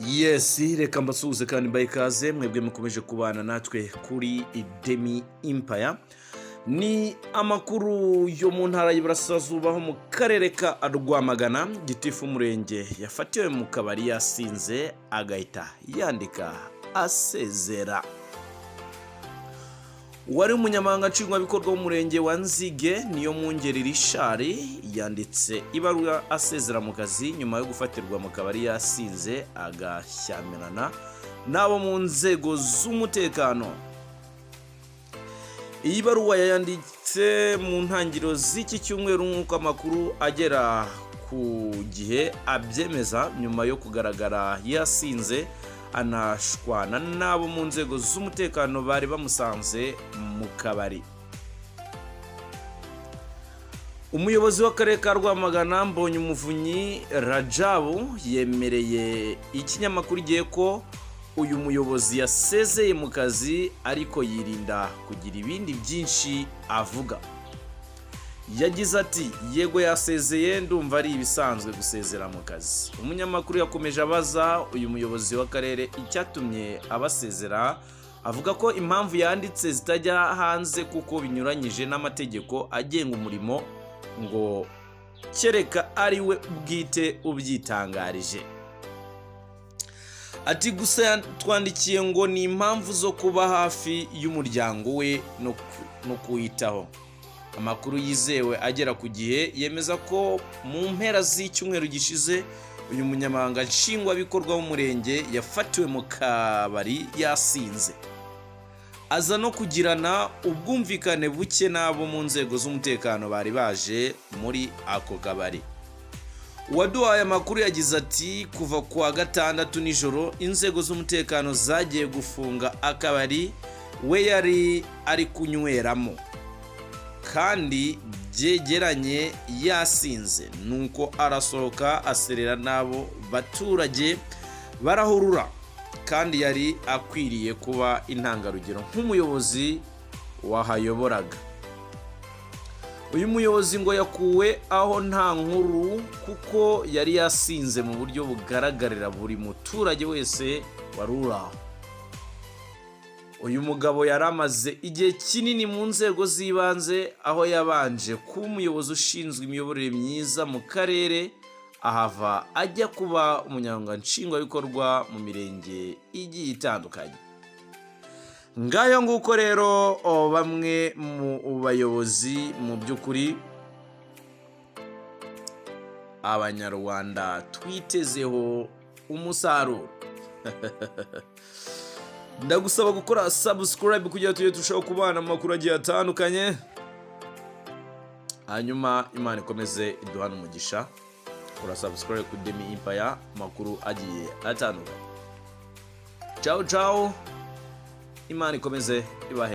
Yes, reka mbasuhuze kandi mbaye ikaze mwebwe mukomeje kubana natwe kuri Demi Empire. Ni amakuru yo mu ntara y'Iburasirazuba ho mu karere ka Rwamagana. Gitifu umurenge yafatiwe mu kabari yasinze agahita yandika asezera. Wari umunyamabanga nshingwabikorwa w'umurenge wa Nzige niyo Mwungeri Richard yanditse ibaruwa asezera mu kazi nyuma yo gufatirwa mu kabari yasinze agashyamirana nabo mu nzego z'umutekano. Iyi baruwa yanditse mu ntangiriro z'iki cyumweru nk'uko amakuru agera ku gihe abyemeza nyuma yo kugaragara yasinze anashwana nabo mu nzego z'umutekano bari bamusanze mu kabari. Umuyobozi w'akarere ka Rwamagana Mbonyumuvunyi Rajabu yemereye ikinyamakuru igihe ko uyu muyobozi yasezeye mu kazi ariko yirinda kugira ibindi byinshi avuga. Yagize ati yego yasezeye ndumva ari ibisanzwe gusezera mu kazi. Umunyamakuru yakomeje abaza uyu muyobozi w'akarere icyatumye abasezera, avuga ko impamvu yanditse zitajya hanze kuko binyuranyije n'amategeko agenga umurimo ngo kereka ari we bwite ubyitangarije. Ati gusa twandikiye ngo ni impamvu zo kuba hafi y'umuryango we no kuwitaho. Amakuru yizewe agera ku gihe yemeza ko mu mpera z'icyumweru gishize uyu munyamabanga nshingwabikorwa w'umurenge yafatiwe mu kabari yasinze, aza no kugirana ubwumvikane buke n'abo mu nzego z'umutekano bari baje muri ako kabari. Uwaduhaye amakuru yagize ati kuva kuwa gatandatu nijoro inzego z'umutekano zagiye gufunga akabari we yari ari kunyweramo kandi byegeranye yasinze, nuko arasohoka aserera nabo baturage barahurura kandi yari akwiriye kuba intangarugero nk'umuyobozi wahayoboraga. Uyu muyobozi ngo yakuwe aho nta nkuru kuko yari yasinze mu buryo bugaragarira buri muturage wese wari uraho. Uyu mugabo yari amaze igihe kinini mu nzego z'ibanze aho yabanje kuba umuyobozi ushinzwe imiyoborere myiza mu karere, ahava ajya kuba umunyamabanga nshingwabikorwa mu mirenge igiye itandukanye. Ngayo nguko rero bamwe mu bayobozi mu by'ukuri abanyarwanda twitezeho umusaruro. Ndagusaba gukora subscribe kugira tujye turushaho kubana mu makuru agiye atandukanye, hanyuma Imana ikomeze iduhane umugisha. Kora subscribe ku Demi Empire makuru agiye atandukanye. Ciao ciao, Imana ikomeze ibahe.